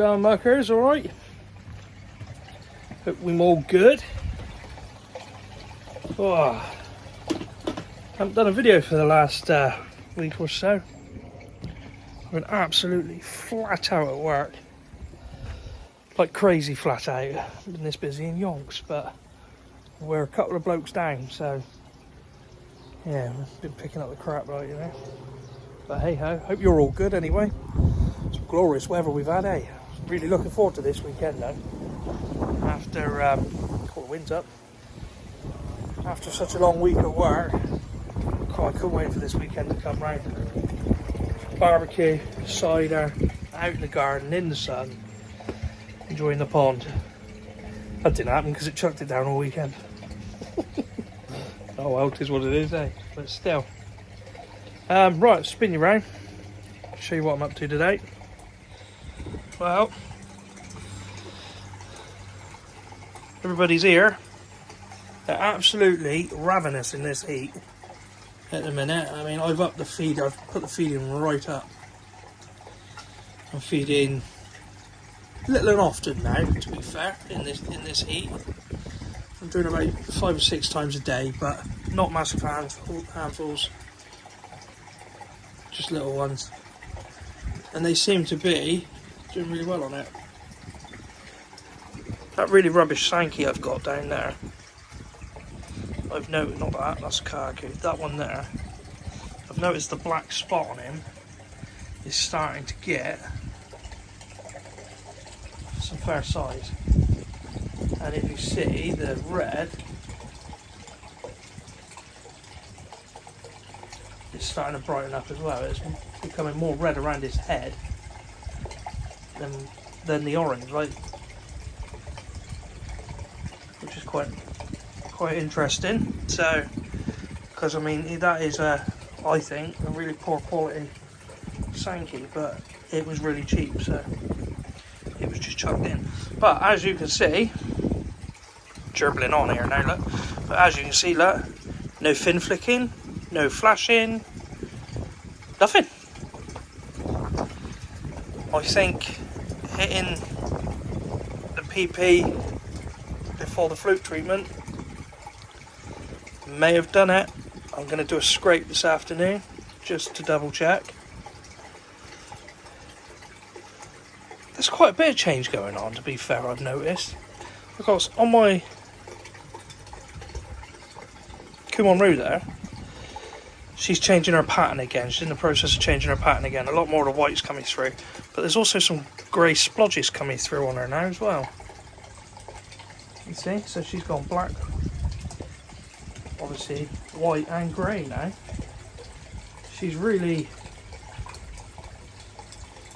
going, muckers? All right. Hope we're all good. Oh, haven't done a video for the last week or so. I've been absolutely flat out at work, like crazy flat out. I've been this busy in yonks, but we're a couple of blokes down, so yeah, we've been picking up the crap, right, you know. But hey ho, hope you're all good anyway. Some glorious weather we've had, eh? Really looking forward to this weekend though. After call the winds up. After such a long week of work, I couldn't wait for this weekend to come round. Barbecue, cider, out in the garden, in the sun, enjoying the pond. That didn't happen because it chucked it down all weekend. Oh well, it is what it is, eh? But still. Right, spin you round. Show you what I'm up to today. Well, everybody's here. They're absolutely ravenous in this heat at the minute. I mean, I've upped the feed. I've put the feeding right up. I'm feeding little and often now, to be fair, in this heat. I'm doing about 5 or 6 times a day, but not massive handfuls, just little ones. And they seem to be doing really well on it. That really rubbish Sankey I've got down there, I've noticed, not that, that's a cargo, that one there, I've noticed the black spot on him is starting to get some fair size. And if you see the red, it's starting to brighten up as well. It's becoming more red around his head than the orange, right? Which is quite interesting. So, because I mean that is I think a really poor quality Sankey, but it was really cheap, so it was just chucked in. But as you can see, gerbling on here now, look. But as you can see, look, no fin flicking, no flashing, nothing. I think hitting the PP before the fluke treatment may have done it. I'm going to do a scrape this afternoon just to double check. There's quite a bit of change going on, to be fair, I've noticed. Because on my Kumon there, she's changing her pattern again. She's in the process of changing her pattern again. A lot more of the white's coming through. But there's also some grey splodges coming through on her now as well. You see? So she's gone black. Obviously white and grey now. She's really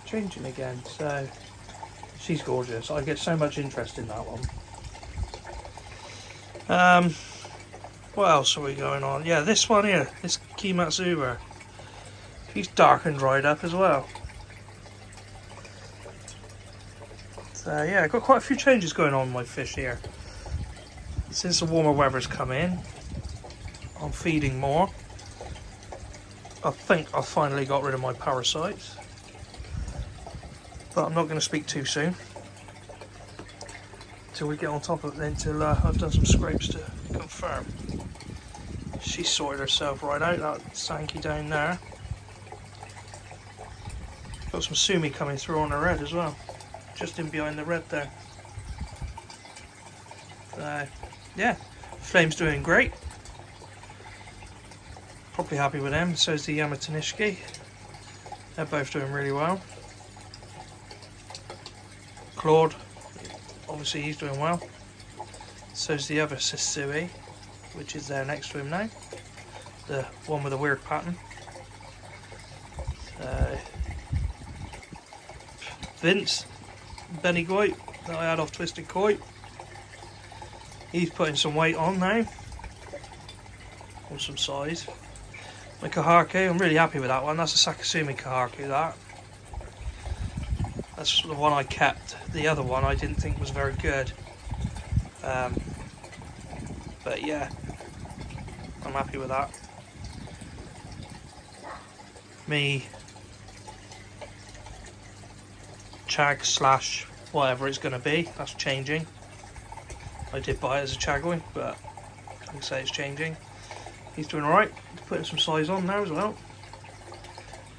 changing again. So she's gorgeous. I get so much interest in that one. What else are we going on? Yeah, this one here, this Kimatsuba. He's dark and dried up as well. So yeah, I've got quite a few changes going on with my fish here. Since the warmer weather's come in, I'm feeding more. I think I've finally got rid of my parasites. But I'm not going to speak too soon. Till we get on top of it, until I've done some scrapes to confirm. She sorted herself right out, that Sankey down there. Got some Sumi coming through on her head as well, just in behind the red there. Yeah, Flame's doing great. Probably happy with them, so is the Yamatanishki. They're both doing really well. Claude, obviously he's doing well. So's the other Sisui, which is there next to him now. The one with the weird pattern. Vince, Benny Goit, that I had off Twisted Koi. He's putting some weight on now. Or some size. My Kahaku, I'm really happy with that one. That's a Sakasumi Kahaku, that. That's the one I kept. The other one I didn't think was very good. But yeah, I'm happy with that. Me chag slash whatever it's going to be. That's changing. I did buy it as a chagoy, but I can say it's changing. He's doing alright. Putting some size on now as well.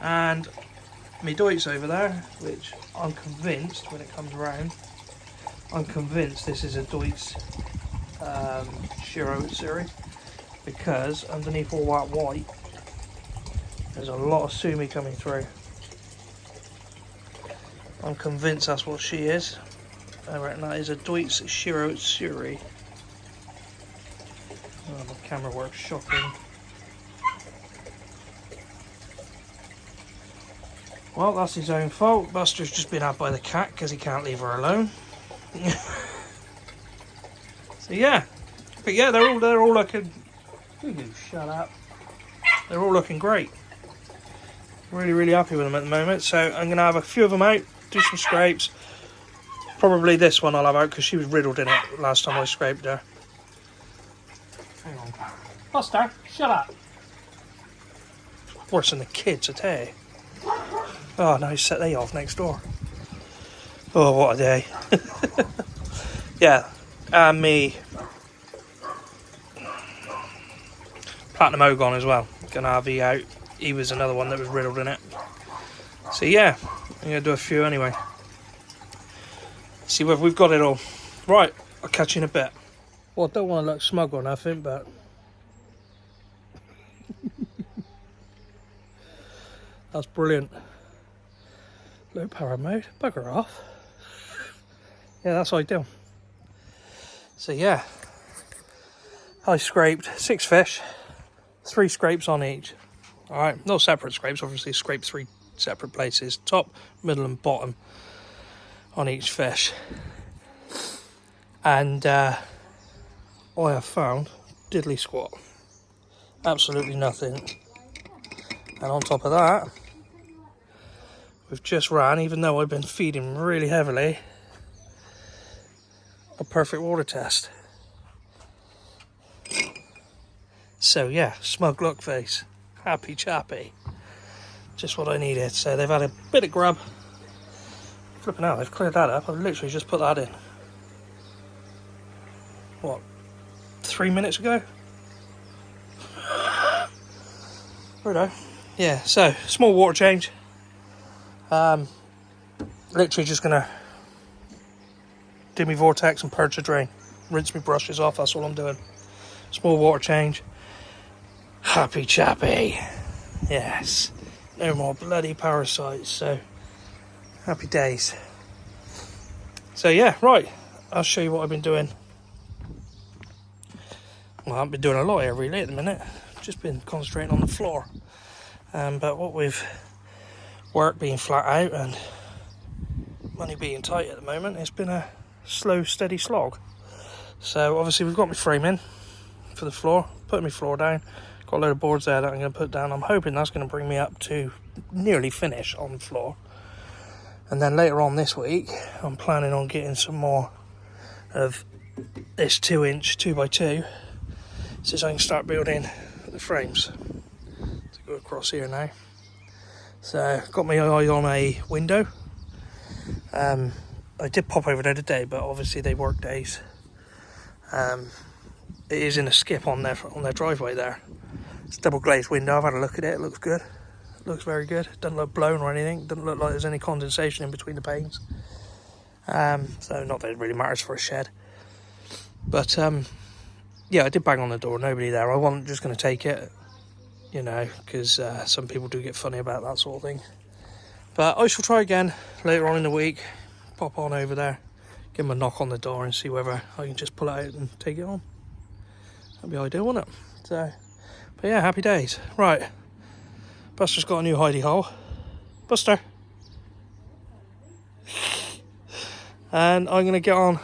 And my Deutz over there, which I'm convinced when it comes around, I'm convinced this is a Deutz Shiro series, because underneath all that white there's a lot of sumi coming through. I'm convinced that's what she is. I reckon that is a Deutz Shiro Suri. Oh, my camera works shocking. Well, that's his own fault. Buster's just been out by the cat because he can't leave her alone. So yeah, but yeah, they're all looking. You shut up. They're all looking great. Really happy with them at the moment. So I'm gonna have a few of them out, do some scrapes. Probably this one I'll have out because she was riddled in it last time I scraped her. Hang on, Buster, shut up. Worse than the kids, I tell you. Oh, now he's set they off next door. Oh, what a day. Yeah, and me Platinum Ogon as well. Gonna have he out. He was another one that was riddled in it. So yeah, I'm gonna do a few anyway. See whether we've got it all. Right, I'll catch you in a bit. Well, I don't want to look smug or nothing, but that's brilliant. Low power mode, bugger off. Yeah, that's ideal. So yeah, I scraped 6 fish, 3 scrapes on each. Alright, no separate scrapes, obviously scraped 3 separate places, top, middle and bottom on each fish. And I have found diddly squat. Absolutely nothing. And on top of that, we've just ran, even though I've been feeding really heavily, a perfect water test. So yeah, smug look face, happy chappy, just what I needed. So they've had a bit of grub. Flipping out, they've cleared that up. I've literally just put that in. What, 3 minutes ago? Righto. Yeah, so small water change. Literally just gonna do my vortex and purge the drain, rinse my brushes off. That's all I'm doing. Small water change. Happy chappy. Yes, no more bloody parasites. So happy days. So yeah, right, I'll show you what I've been doing. Well, I haven't been doing a lot here really at the minute. Just been concentrating on the floor. But what with work being flat out and money being tight at the moment, it's been a slow, steady slog. So obviously we've got my frame in for the floor, putting my floor down. Got a load of boards there that I'm going to put down. I'm hoping that's going to bring me up to nearly finish on the floor. And then later on this week, I'm planning on getting some more of this 2-inch 2x2, so I can start building the frames. To go across here now. So got my eye on a window. I did pop over there today, but obviously they work days. It is in a skip on their driveway there. It's a double glazed window. I've had a look at it. It looks good. It looks very good. It doesn't look blown or anything. Doesn't look like there's any condensation in between the panes. So not that it really matters for a shed. But yeah, I did bang on the door. Nobody there. I wasn't just going to take it, you know, because some people do get funny about that sort of thing. But I shall try again later on in the week. Pop on over there, give them a knock on the door and see whether I can just pull it out and take it on. That'd be ideal, wouldn't it? So, but yeah, happy days. Right, Buster's got a new hidey hole. Buster. And I'm going to get on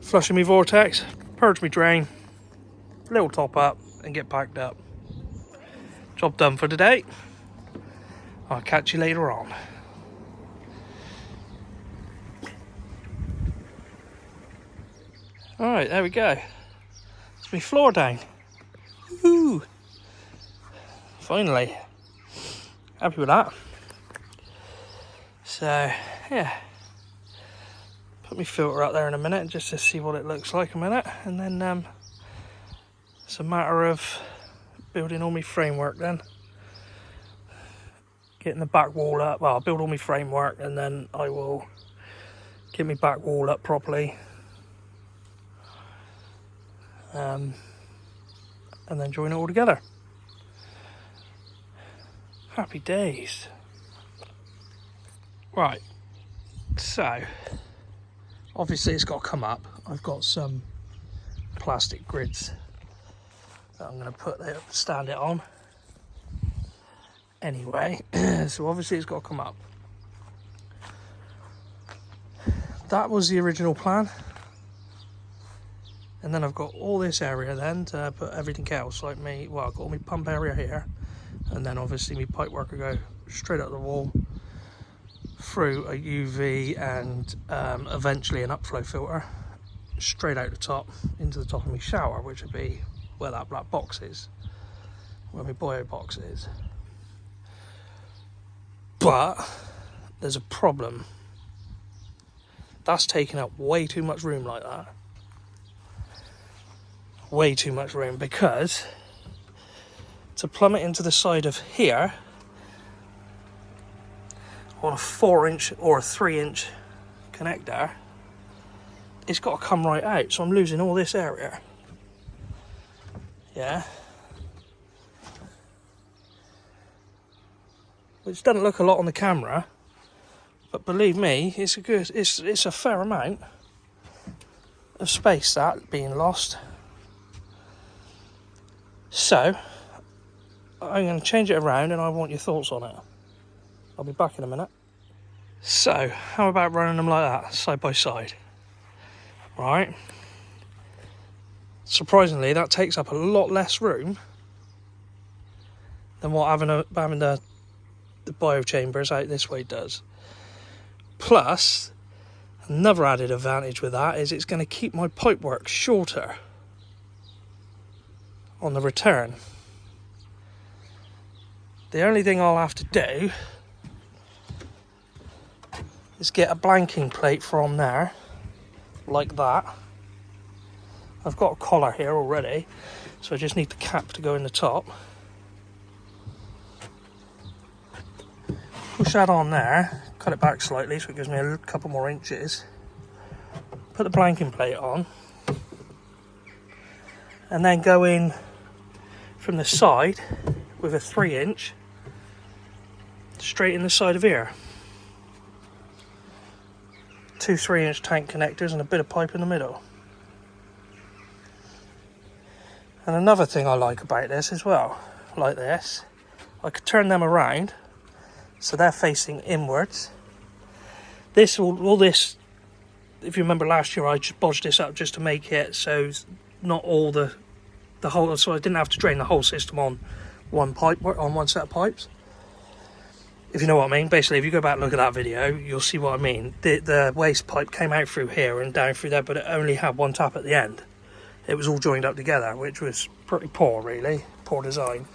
flushing my vortex, purge my drain, little top up and get packed up. Job done for today. I'll catch you later on. Alright, there we go. It's my floor down. Woo! Finally. Happy with that. So yeah, put my filter out there in a minute just to see what it looks like a minute, and then it's a matter of building all my framework then. Getting the back wall up. Well, I'll build all my framework and then I will get my back wall up properly. And then join it all together. Happy days. Right, so obviously it's got to come up. I've got some plastic grids that I'm going to put there, stand it on. Anyway, so obviously it's got to come up. That was the original plan. And then I've got all this area then to put everything else, like me, well, I've got all my pump area here, and then obviously my pipe work will go straight up the wall through a UV and eventually an upflow filter straight out the top into the top of my shower, which would be where that black box is, where my boil box is. But there's a problem. That's taking up way too much room like that. Way too much room, because to plumb it into the side of here on a 4-inch or a 3-inch connector, it's got to come right out, so I'm losing all this area. Yeah, which doesn't look a lot on the camera, but believe me, it's a fair amount of space that being lost. So I'm going to change it around and I want your thoughts on it. I'll be back in a minute. So how about running them like that, side by side? Right, surprisingly that takes up a lot less room than what having the bio chambers out this way does. Plus, another added advantage with that is it's going to keep my pipework shorter on the return. The only thing I'll have to do is get a blanking plate from there, like that. I've got a collar here already, so I just need the cap to go in the top. Push that on there, cut it back slightly so it gives me a couple more inches. Put the blanking plate on, and then go in from the side with a 3-inch straight in the side of here. 2 3-inch tank connectors and a bit of pipe in the middle. And another thing I like about this as well, like this, I could turn them around so they're facing inwards. All this, if you remember last year, I just bodged this up just to make it so not all the whole, so I didn't have to drain the whole system on one pipe, on one set of pipes. If you know what I mean. Basically, if you go back and look at that video, you'll see what I mean. The waste pipe came out through here and down through there, but it only had one tap at the end. It was all joined up together, which was pretty poor, really. Poor design.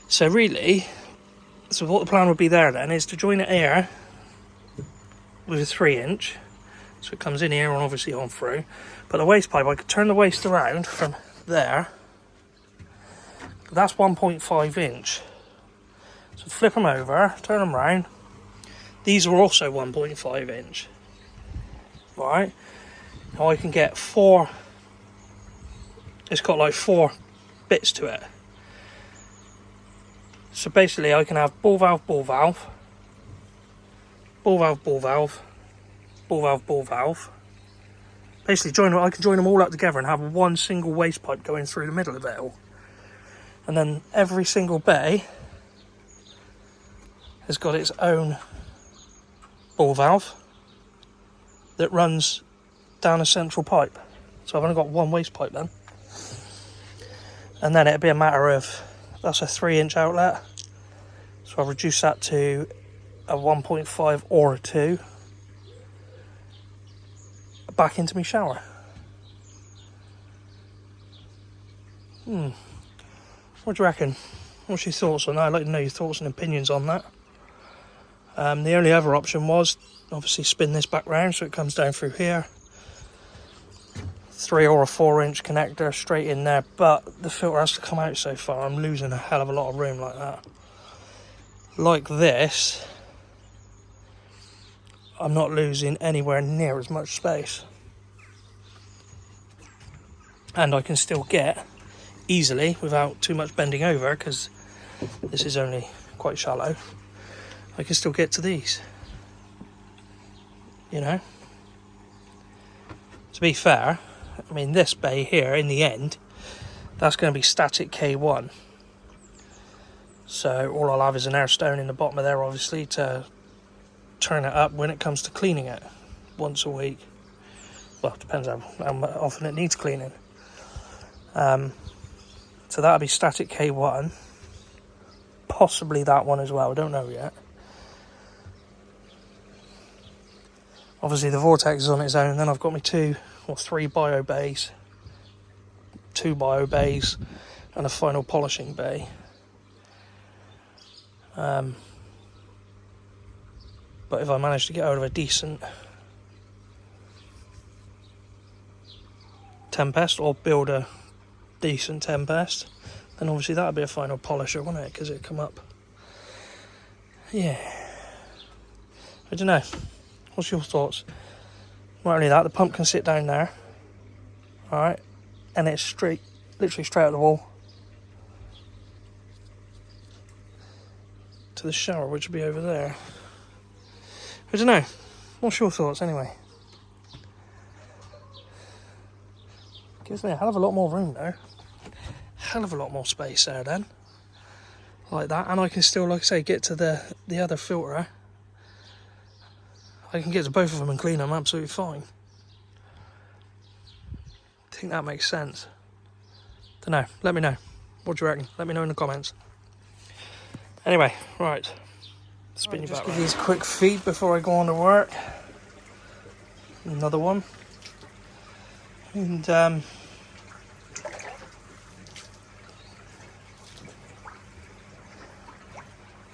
So really, so what the plan would be there then is to join it here with a 3-inch. So it comes in here and obviously on through. But the waste pipe, I could turn the waste around from there. That's 1.5 inch. So flip them over, turn them around. These are also 1.5 inch. Right. Now I can get 4. It's got like 4 bits to it. So basically I can have ball valve, ball valve, ball valve, ball valve, ball valve, ball valve. Basically I can join them all up together and have one single waste pipe going through the middle of it all. And then every single bay has got its own ball valve that runs down a central pipe. So I've only got one waste pipe then. And then it'd be a matter of, that's a 3-inch outlet. So I'll reduce that to a 1.5 or a 2. Back into my shower. What do you reckon? What's your thoughts on that? I'd like to know your thoughts and opinions on that. The only other option was obviously spin this back round so it comes down through here. 3 or a 4 inch connector straight in there, but the filter has to come out so far. I'm losing a hell of a lot of room like that. Like this, I'm not losing anywhere near as much space, and I can still get easily, without too much bending over, because this is only quite shallow, I can still get to these, you know. To be fair, I mean, this bay here, in the end, that's going to be static K1. So all I'll have is an air stone in the bottom of there, obviously, to turn it up when it comes to cleaning it once a week. Well, it depends how often it needs cleaning. So that'll be static K1. Possibly that one as well, I don't know yet. Obviously the vortex is on its own, and then I've got my 2 or 3 bio bays. 2 bio bays and a final polishing bay. But if I manage to get out of a decent Tempest, or build a decent Tempest, then obviously that would be a final polisher, wouldn't it? Because it'd come up. Yeah. I don't know. What's your thoughts? Not only that, the pump can sit down there. Alright. And it's straight, literally straight out the wall to the shower, which will be over there. I don't know. What's your thoughts anyway? Gives me a hell of a lot more room though. Hell of a lot more space there then. Like that. And I can still, like I say, get to the other filter. I can get to both of them and clean them absolutely fine. I think that makes sense. Don't know. Let me know. What do you reckon? Let me know in the comments. Anyway, right. Spin you back. Just give these a quick feed before I go on to work. Another one. And like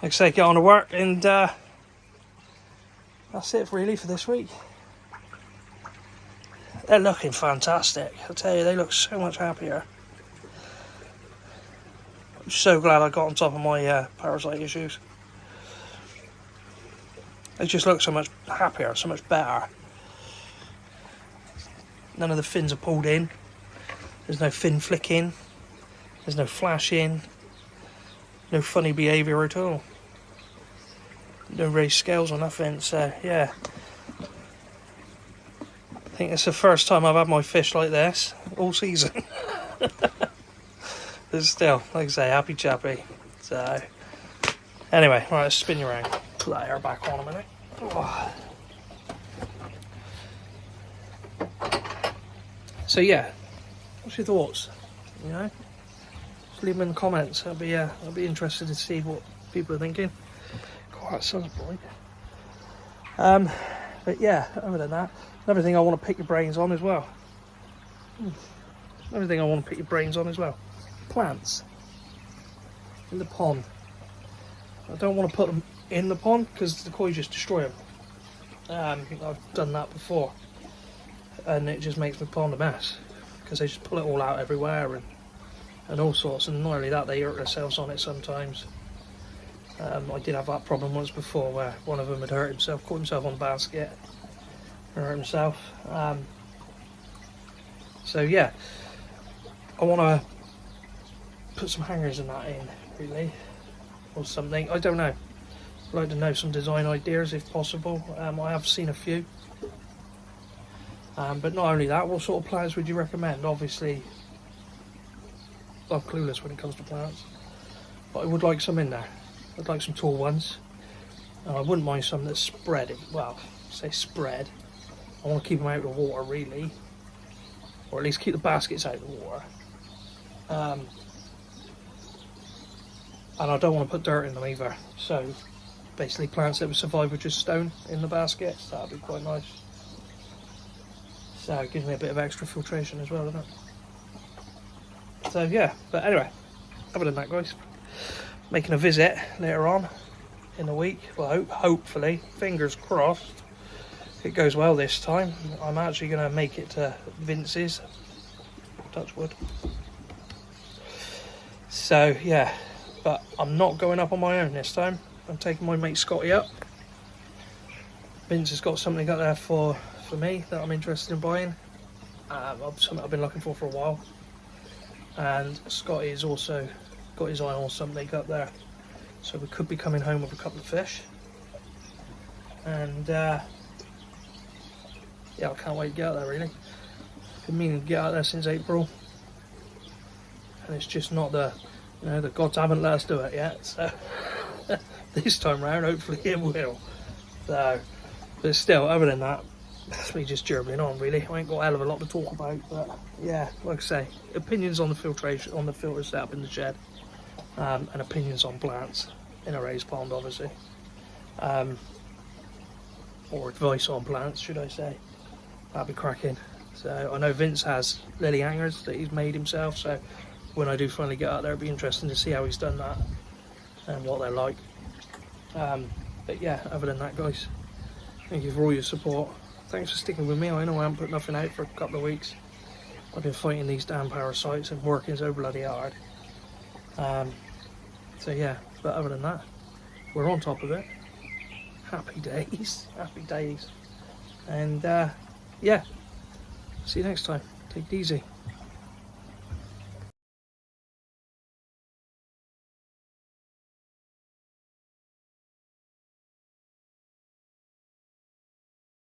I say, get on to work, and that's it really for this week. They're looking fantastic. I'll tell you, they look so much happier. I'm so glad I got on top of my parasite issues. They just look so much happier, so much better. None of the fins are pulled in. There's no fin flicking. There's no flashing. No funny behaviour at all. No raised scales or nothing, so yeah. I think it's the first time I've had my fish like this all season. But still, like I say, happy chappy. So, anyway, right, let's spin you around. Put that air back on a minute. Oh. So yeah, what's your thoughts? You know, just leave them in the comments. I'll be interested to see what people are thinking. God, that sounds bright. But yeah, other than that, another thing I want to pick your brains on as well. Another thing I want to pick your brains on as well. Plants in the pond. I don't want to put them in the pond because the koi just destroy them. I've done that before, and it just makes the pond a mess because they just pull it all out everywhere and all sorts. And not only that, they hurt themselves on it sometimes. I did have that problem once before where one of them had hurt himself, caught himself on the basket, and hurt himself. So yeah, I want to put some hangers and that in, really, or something. I don't know. I'd like to know some design ideas if possible. I have seen a few. But not only that, what sort of plants would you recommend? Obviously, I'm clueless when it comes to plants, but I would like some in there. I'd like some tall ones, and I wouldn't mind some that spread. Well, say spread. I want to keep them out of the water, really, or at least keep the baskets out of the water. And I don't want to put dirt in them either. So basically, plants that would survive with just stone in the basket. So that'd be quite nice. So it gives me a bit of extra filtration as well, doesn't it? So yeah, but anyway, other than that, guys, making a visit later on in a week. Well, hopefully, fingers crossed, it goes well this time. I'm actually going to make it to Vince's, touch wood. So yeah, but I'm not going up on my own this time. I'm taking my mate Scotty up. Vince has got something up there for me that I'm interested in buying. Something I've been looking for a while. And Scotty has also got his eye on something up there. So we could be coming home with a couple of fish. And yeah, I can't wait to get out there really. Been meaning to get out there since April. And it's just not the gods haven't let us do it yet. So this time round, hopefully it will. So, but still, other than that, that's me just gerbing on really. I ain't got a hell of a lot to talk about, but yeah, like I say, opinions on the filtration, on the filter setup in the shed, and opinions on plants in a raised pond, obviously, or advice on plants, should I say? That'd be cracking. So I know Vince has lily hangers that he's made himself, so when I do finally get out there, it'll be interesting to see how he's done that and what they're like. But yeah, other than that, guys, thank you for all your support. Thanks for sticking with me. I know I haven't put nothing out for a couple of weeks. I've been fighting these damn parasites and working so bloody hard. So yeah, but other than that, we're on top of it. Happy days, happy days. And yeah, see you next time. Take it easy.